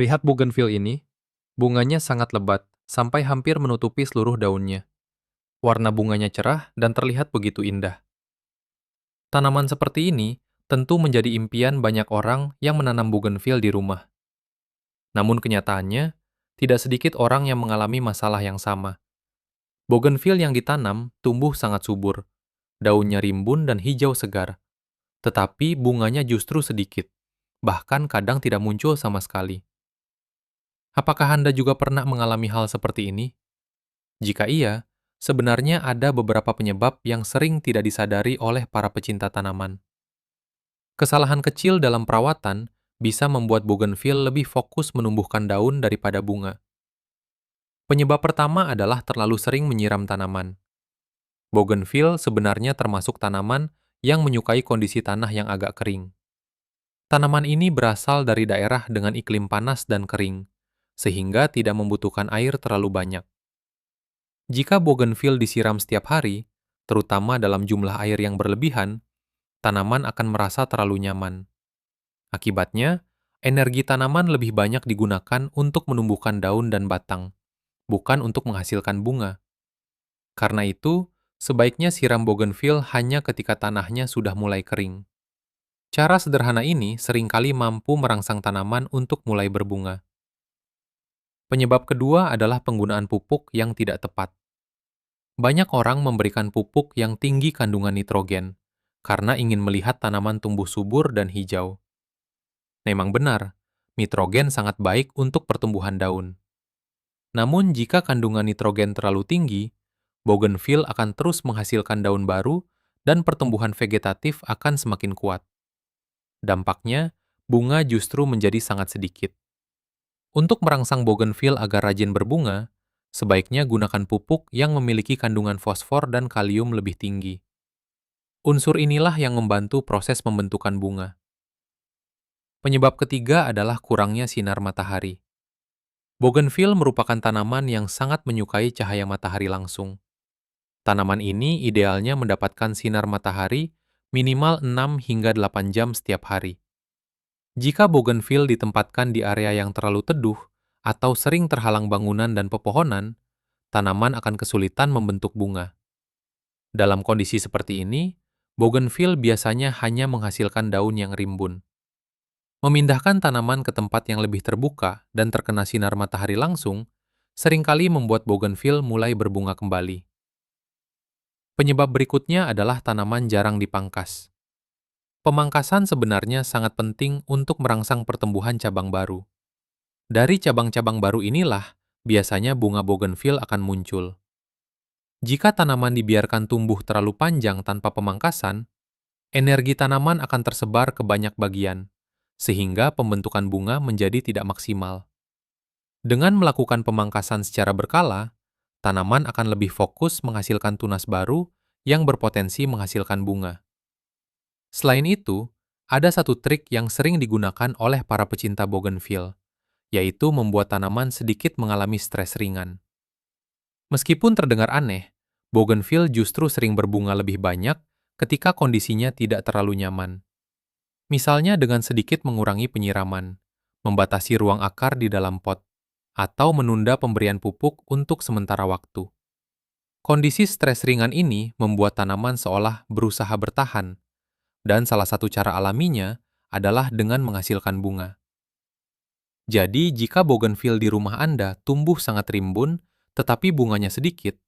Lihat bougainville ini, bunganya sangat lebat, sampai hampir menutupi seluruh daunnya. Warna bunganya cerah dan terlihat begitu indah. Tanaman seperti ini tentu menjadi impian banyak orang yang menanam bougainville di rumah. Namun kenyataannya, tidak sedikit orang yang mengalami masalah yang sama. Bougainville yang ditanam tumbuh sangat subur, daunnya rimbun dan hijau segar, tetapi bunganya justru sedikit, bahkan kadang tidak muncul sama sekali. Apakah Anda juga pernah mengalami hal seperti ini? Jika iya, sebenarnya ada beberapa penyebab yang sering tidak disadari oleh para pecinta tanaman. Kesalahan kecil dalam perawatan bisa membuat bougainville lebih fokus menumbuhkan daun daripada bunga. Penyebab pertama adalah terlalu sering menyiram tanaman. Bougainville sebenarnya termasuk tanaman yang menyukai kondisi tanah yang agak kering. Tanaman ini berasal dari daerah dengan iklim panas dan kering, sehingga tidak membutuhkan air terlalu banyak. Jika bougainville disiram setiap hari, terutama dalam jumlah air yang berlebihan, tanaman akan merasa terlalu nyaman. Akibatnya, energi tanaman lebih banyak digunakan untuk menumbuhkan daun dan batang, bukan untuk menghasilkan bunga. Karena itu, sebaiknya siram bougainville hanya ketika tanahnya sudah mulai kering. Cara sederhana ini seringkali mampu merangsang tanaman untuk mulai berbunga. Penyebab kedua adalah penggunaan pupuk yang tidak tepat. Banyak orang memberikan pupuk yang tinggi kandungan nitrogen karena ingin melihat tanaman tumbuh subur dan hijau. Memang benar, nitrogen sangat baik untuk pertumbuhan daun. Namun jika kandungan nitrogen terlalu tinggi, bougainville akan terus menghasilkan daun baru dan pertumbuhan vegetatif akan semakin kuat. Dampaknya, bunga justru menjadi sangat sedikit. Untuk merangsang bougainville agar rajin berbunga, sebaiknya gunakan pupuk yang memiliki kandungan fosfor dan kalium lebih tinggi. Unsur inilah yang membantu proses pembentukan bunga. Penyebab ketiga adalah kurangnya sinar matahari. Bougainville merupakan tanaman yang sangat menyukai cahaya matahari langsung. Tanaman ini idealnya mendapatkan sinar matahari minimal 6 hingga 8 jam setiap hari. Jika bougainville ditempatkan di area yang terlalu teduh atau sering terhalang bangunan dan pepohonan, tanaman akan kesulitan membentuk bunga. Dalam kondisi seperti ini, bougainville biasanya hanya menghasilkan daun yang rimbun. Memindahkan tanaman ke tempat yang lebih terbuka dan terkena sinar matahari langsung seringkali membuat bougainville mulai berbunga kembali. Penyebab berikutnya adalah tanaman jarang dipangkas. Pemangkasan sebenarnya sangat penting untuk merangsang pertumbuhan cabang baru. Dari cabang-cabang baru inilah, biasanya bunga bougainville akan muncul. Jika tanaman dibiarkan tumbuh terlalu panjang tanpa pemangkasan, energi tanaman akan tersebar ke banyak bagian, sehingga pembentukan bunga menjadi tidak maksimal. Dengan melakukan pemangkasan secara berkala, tanaman akan lebih fokus menghasilkan tunas baru yang berpotensi menghasilkan bunga. Selain itu, ada satu trik yang sering digunakan oleh para pecinta bougainville, yaitu membuat tanaman sedikit mengalami stres ringan. Meskipun terdengar aneh, bougainville justru sering berbunga lebih banyak ketika kondisinya tidak terlalu nyaman. Misalnya dengan sedikit mengurangi penyiraman, membatasi ruang akar di dalam pot, atau menunda pemberian pupuk untuk sementara waktu. Kondisi stres ringan ini membuat tanaman seolah berusaha bertahan, dan salah satu cara alaminya adalah dengan menghasilkan bunga. Jadi, jika bougainville di rumah Anda tumbuh sangat rimbun, tetapi bunganya sedikit,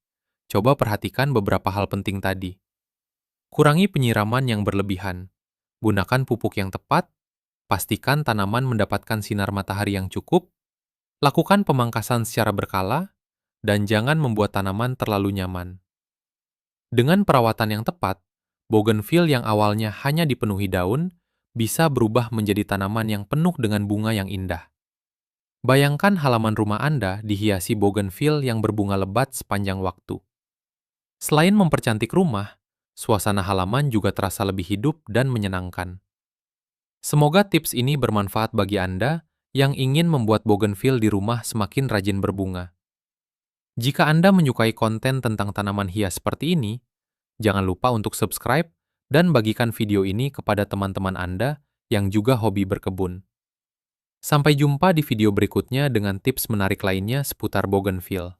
coba perhatikan beberapa hal penting tadi. Kurangi penyiraman yang berlebihan, gunakan pupuk yang tepat, pastikan tanaman mendapatkan sinar matahari yang cukup, lakukan pemangkasan secara berkala, dan jangan membuat tanaman terlalu nyaman. Dengan perawatan yang tepat, bougainville yang awalnya hanya dipenuhi daun, bisa berubah menjadi tanaman yang penuh dengan bunga yang indah. Bayangkan halaman rumah Anda dihiasi bougainville yang berbunga lebat sepanjang waktu. Selain mempercantik rumah, suasana halaman juga terasa lebih hidup dan menyenangkan. Semoga tips ini bermanfaat bagi Anda yang ingin membuat bougainville di rumah semakin rajin berbunga. Jika Anda menyukai konten tentang tanaman hias seperti ini, jangan lupa untuk subscribe dan bagikan video ini kepada teman-teman Anda yang juga hobi berkebun. Sampai jumpa di video berikutnya dengan tips menarik lainnya seputar bougainville.